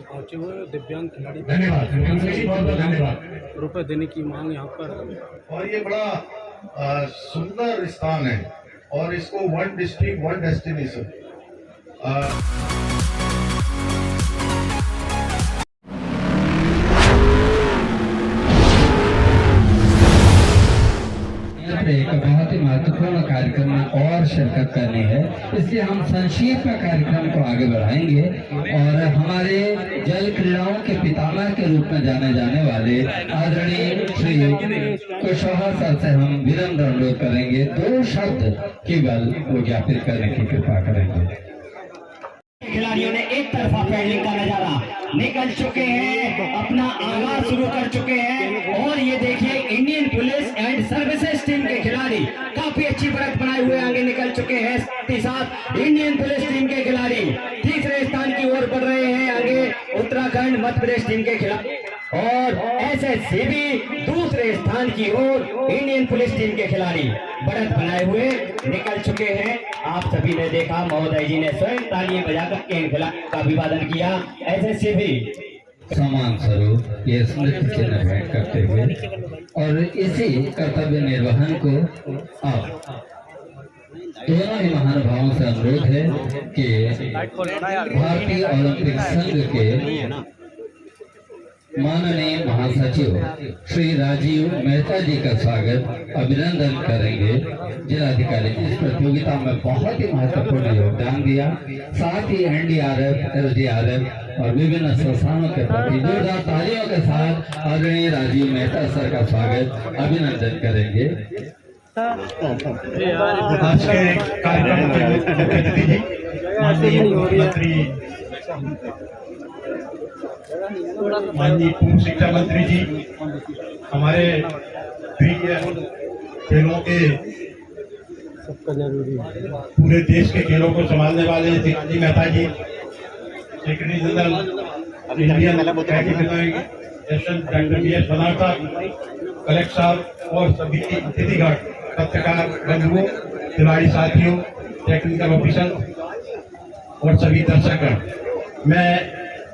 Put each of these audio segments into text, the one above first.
पहुंचे हुए दिव्यांग खिलाड़ी धन्यवाद रुपए देने की मांग यहाँ पर। और ये बड़ा सुंदर स्थान है और इसको वन डिस्ट्रिक्ट वन डेस्टिनेशन एक बहुत ही महत्वपूर्ण कार्यक्रम में और शिरकत करनी है, इसलिए हम संक्षिप्त कार्यक्रम को आगे बढ़ाएंगे और हमारे जल क्रीड़ाओं के पितामह के रूप में जाने जाने वाले आदरणीय श्री कुशवाहा सर से हम विनम्र अनुरोध करेंगे, 2 शब्द केवल वो ज्ञापित करने की कृपा करेंगे। खिलाड़ियों ने एक तरफा पैडलिंग का नजारा निकल चुके हैं, अपना आगाज शुरू कर चुके हैं और ये देखिए Indian police and services team के खिलाड़ी काफी अच्छी बढ़त बनाए हुए आगे निकल चुके हैं। साथ ही साथ इंडियन पुलिस टीम के खिलाड़ी तीसरे स्थान की ओर बढ़ रहे हैं आगे उत्तराखंड मध्य प्रदेश टीम के खिलाड़ी और एसएससी भी दूसरे स्थान की ओर इंडियन पुलिस टीम के खिलाड़ी बढ़त बनाए हुए निकल चुके हैं। आप सभी ने देखा महोदय जी ने स्वयं तालियां बजाकर के खिलाड़ियों का अभिवादन किया। एसएससी भी सम्मान स्वरूप ये स्मृति चिन्ह भेंट करते हुए और इसी कर्तव्य निर्वहन को अब दोनों ही महानुभावों से अनुरोध है कि भारतीय ओलंपिक संघ के माननीय महासचिव श्री राजीव मेहता जी का स्वागत अभिनंदन करेंगे। जिलाधिकारी इस प्रतियोगिता में बहुत ही महत्वपूर्ण योगदान दिया, साथ ही एनडीआरएफ, एसडीआरएफ और विभिन्न संस्थानों के प्रति जोरदार तालियों के साथ आदरणीय राजीव मेहता सर का स्वागत अभिनंदन करेंगे। आज के कार्यक्रम के मुख्य अतिथि जी माननीय पूर्व शिक्षा मंत्री जी, हमारे प्रिय खेलों के पूरे देश के खेलों को संभालने वाले Rajiv Mehta ji, secretary general Indian association doctor BS Banar साहब, कलेक्टर साहब और सभी अतिथिगण, पत्रकार बंधुओं, खिलाड़ी साथियों, टेक्निकल ऑफिसर और सभी दर्शकगण, मैं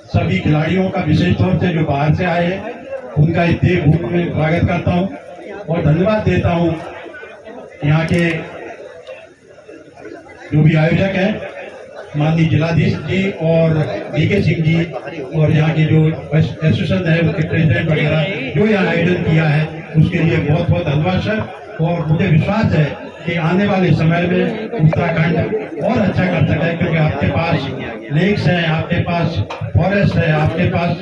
सभी खिलाड़ियों का विशेष तौर से जो बाहर से आए हैं उनका इस देवभूमि में स्वागत करता हूं और धन्यवाद देता हूं यहाँ के जो भी आयोजक हैं, माननीय जिलाधीश जी और DK सिंह जी और यहाँ के जो एसोसिएशन है उसके प्रेसिडेंट वगैरह जो यहाँ आयोजन किया है उसके लिए बहुत बहुत धन्यवाद सर। और मुझे विश्वास है कि आने वाले समय में उत्तराखंड और अच्छा कर सकता है, क्योंकि आपके पास लेक्स है, आपके पास फॉरेस्ट है, आपके पास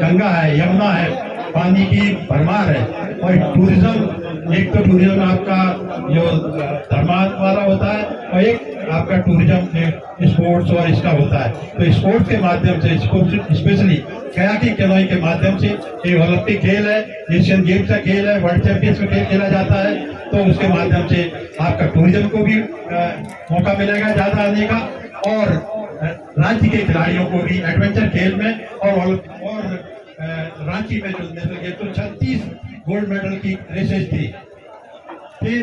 गंगा है, यमुना है, पानी की भरमार है और टूरिज्म, एक तो टूरिज्म आपका जो धर्मार्थ वाला होता है और एक आपका टूरिज्म स्पोर्ट्स और इसका होता है। तो स्पोर्ट्स के माध्यम से, स्पेशली कयाकी कैनोइंग के माध्यम से, ये ओलंपिक खेल है, एशियन गेम्स का खेल है, वर्ल्ड चैंपियंस का खेल खेला जाता है, तो उसके माध्यम से आपका टूरिज्म को भी मौका मिलेगा ज्यादा आने का और राज्य के खिलाड़ियों को भी एडवेंचर खेल में और रांची में जो तो 36 गोल्ड मेडल की रेसेस थी। फिर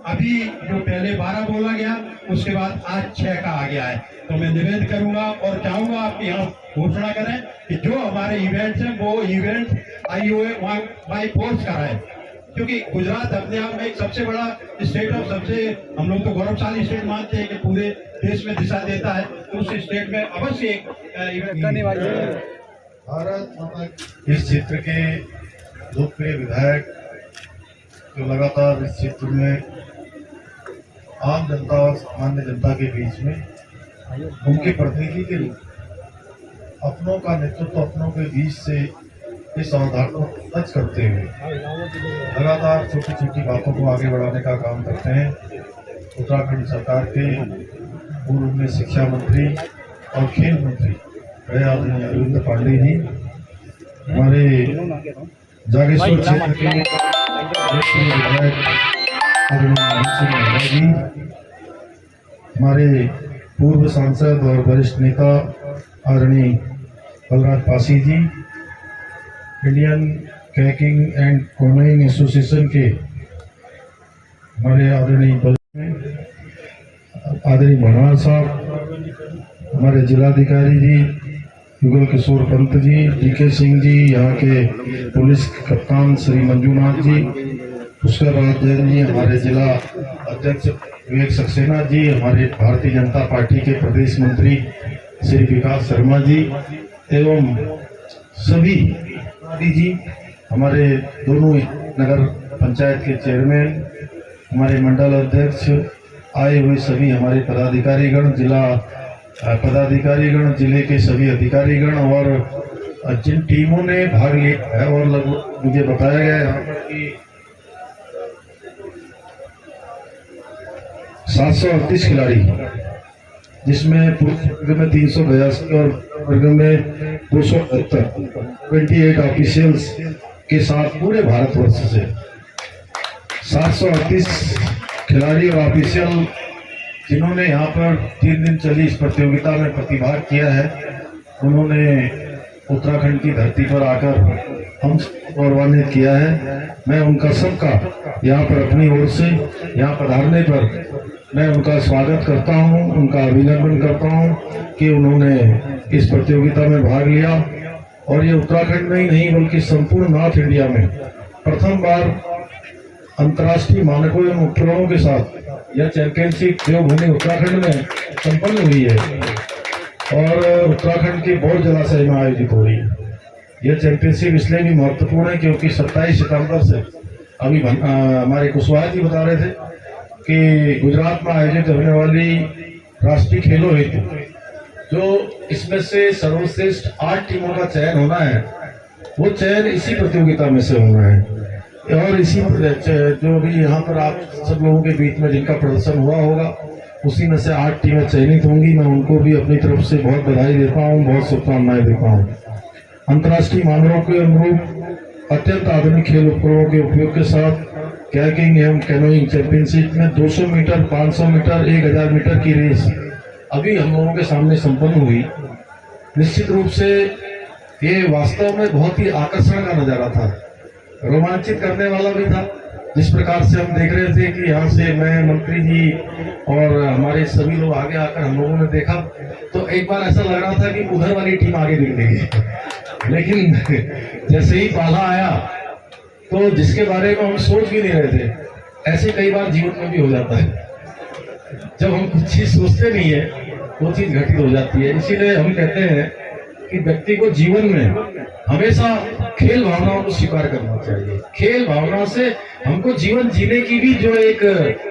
अभी जो पहले 12 बोला गया उसके बाद आज 6 का आ गया है। तो मैं निवेदन करूंगा और चाहूंगा आप यहाँ घोषणा करें कि जो हमारे इवेंट्स हैं वो इवेंट IOA बाई फोर्स का है, क्योंकि गुजरात अपने आप में एक सबसे बड़ा स्टेट और सबसे हम लोग तो गौरवशाली स्टेट मानते हैं कि पूरे देश में दिशा देता है, तो उस स्टेट में अवश्य एक इवेंट। भारत इस क्षेत्र के लोकप्रिय विधायक जो लगातार इस क्षेत्र में आम जनता और सामान्य जनता के बीच में उनके प्रतिनिधि के रूप अपनों का नेतृत्व अपनों के बीच से इस अवधारणा को सच करते हुए लगातार छोटी छोटी बातों को आगे बढ़ाने का काम करते हैं। उत्तराखंड सरकार के पूर्व में शिक्षा मंत्री और खेल मंत्री रहे आदरणीय अरविंद पांडे जी, हमारे जागेश्वर क्षेत्र के विधायक आदरणीय जी, हमारे पूर्व सांसद और वरिष्ठ नेता आदरणीय Balraj Pasi ji, Indian kayaking and canoeing association के हमारे आदरणीय भनवार साहब, हमारे जिलाधिकारी जी, युगल किशोर पंत जी, डीके सिंह जी, यहाँ के पुलिस कप्तान श्री मंजूनाथ जी, पुष्कर राज जैन जी, हमारे जिला अध्यक्ष विवेक सक्सेना जी, हमारे भारतीय जनता पार्टी के प्रदेश मंत्री श्री विकास शर्मा जी एवं सभी जी, हमारे दोनों नगर पंचायत के चेयरमैन, हमारे मंडल अध्यक्ष, आए हुए सभी हमारे पदाधिकारीगण, जिला पदाधिकारीगण, जिले के सभी अधिकारीगण और जिन टीमों ने भाग लिया है और लगभग मुझे बताया गया है यहाँ पर कि 738 खिलाड़ी, जिसमें पुरुष वर्ग में 382 और वर्ग में 278 28 ऑफिशियल्स के साथ पूरे भारतवर्ष से 738 खिलाड़ी और ऑफिशियल जिन्होंने यहाँ पर 3 दिन चली इस प्रतियोगिता में प्रतिभाग किया है, उन्होंने उत्तराखंड की धरती पर आकर हम गौरवान्वित किया है। मैं उनका सबका यहाँ पर अपनी ओर से यहाँ पधारने पर मैं उनका स्वागत करता हूँ, उनका अभिनंदन करता हूँ कि उन्होंने इस प्रतियोगिता में भाग लिया और ये उत्तराखंड में ही नहीं बल्कि संपूर्ण नॉर्थ इंडिया में प्रथम बार अंतर्राष्ट्रीय मानकों एवं उपकरणों के साथ यह चैंपियनशिप देवभूमि उत्तराखंड में संपन्न हुई है और उत्तराखंड के बौर जलाशय में आयोजित हो रही है। यह चैंपियनशिप इसलिए भी महत्वपूर्ण है क्योंकि 27 सितंबर से अभी हमारे कुशवाहा जी बता रहे थे कि गुजरात में आयोजित होने वाली राष्ट्रीय खेलों हेतु जो इसमें से सर्वश्रेष्ठ 8 टीमों का चयन होना है, वो चयन इसी प्रतियोगिता में से होना है और इसी जो भी यहाँ पर आप सब लोगों के बीच में जिनका प्रदर्शन हुआ होगा उसी में से 8 टीमें चयनित होंगी। मैं उनको भी अपनी तरफ से बहुत बधाई देता हूँ, बहुत शुभकामनाएं देता हूँ। अंतर्राष्ट्रीय मानकों के अनुरूप अत्यंत आधुनिक खेल उपकरणों के उपयोग के साथ कैकिंग एवं कैनोइंग चैंपियनशिप में 200 मीटर, 500 मीटर, 1000 मीटर की रेस अभी हम लोगों के सामने संपन्न हुई। निश्चित रूप से ये वास्तव में बहुत ही आकर्षण का नजारा था, रोमांचित करने वाला भी था। जिस प्रकार से हम देख रहे थे कि यहाँ से मैं, मंत्री जी और हमारे सभी लोग आगे आकर हम लोगों ने देखा तो एक बार ऐसा लग रहा था कि उधर वाली टीम आगे दिख रही लेकिन जैसे ही पाला आया तो जिसके बारे में हम सोच भी नहीं रहे थे, ऐसे कई बार जीवन में भी हो जाता है। जब हम कुछ चीज सोचते नहीं है वो चीज घटित हो जाती है। इसीलिए हम कहते हैं कि व्यक्ति को जीवन में हमेशा खेल भावनाओं को स्वीकार करना चाहिए। खेल भावना से हमको जीवन जीने की भी जो एक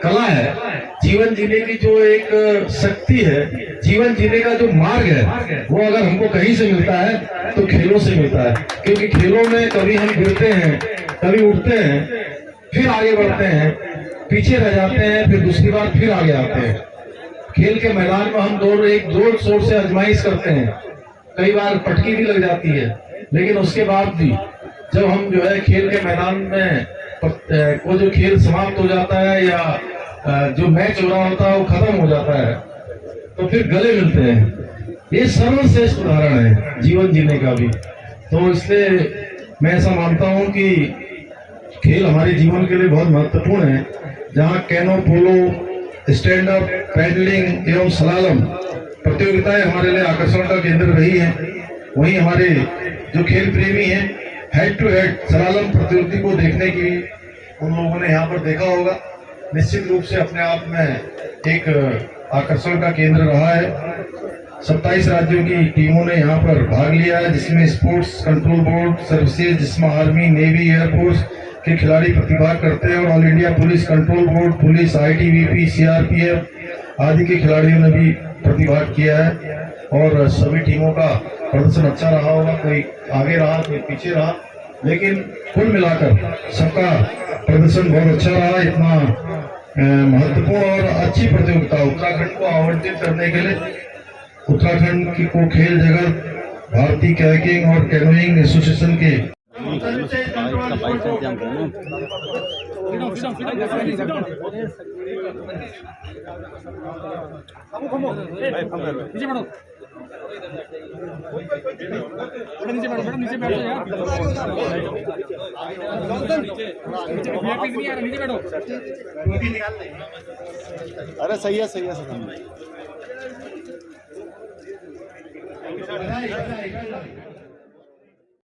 कला है, जीवन जीने की जो एक शक्ति है, जीवन जीने का जो मार्ग है, वो अगर हमको कहीं से मिलता है तो खेलों से मिलता है। क्योंकि खेलों में कभी हम गिरते हैं, कभी उठते हैं, फिर आगे बढ़ते हैं, पीछे रह जाते हैं, फिर दूसरी बार फिर आगे आते हैं। खेल के मैदान में हम जोर शोर से आजमाइश करते हैं, कई बार पटकी भी लग जाती है, लेकिन उसके बाद भी जब हम जो है खेल के मैदान में वो जो खेल समाप्त हो जाता है या जो मैच हो रहा होता है वो खत्म हो जाता है तो फिर गले मिलते हैं। ये सर्वश्रेष्ठ उदाहरण है जीवन जीने का भी। तो इसलिए मैं ऐसा मानता हूँ कि खेल हमारे जीवन के लिए बहुत महत्वपूर्ण है। जहाँ कैनो, पोलो, स्टैंड अप, पैडलिंग एवं स्लालम प्रतियोगिताएं हमारे लिए आकर्षण का केंद्र रही है, वहीं हमारे जो खेल प्रेमी हैं हेड टू हेड स्लालम प्रतियोगिता को देखने की उन लोगों ने यहाँ पर देखा होगा। निश्चित रूप से अपने आप में एक आकर्षण का केंद्र रहा है। 27 राज्यों की टीमों ने यहाँ पर भाग लिया है, जिसमें स्पोर्ट्स कंट्रोल बोर्ड सर्विसेज, जिसमें आर्मी, नेवी, एयरफोर्स के खिलाड़ी प्रतिभाग करते हैं और all India police control board, police, ITBP, CRPF आदि के खिलाड़ियों ने भी प्रतिभाग किया है और सभी टीमों का प्रदर्शन अच्छा रहा होगा। कोई आगे रहा, कोई पीछे रहा, लेकिन कुल मिलाकर सबका प्रदर्शन बहुत अच्छा रहा। इतना महत्वपूर्ण और अच्छी प्रतियोगिता उत्तराखंड को आवंटित करने के लिए उत्तराखंड को खेल जगत भारतीय कैकिंग और कैनोइंग एसोसिएशन के अरे सही है सही है बधाई बधाई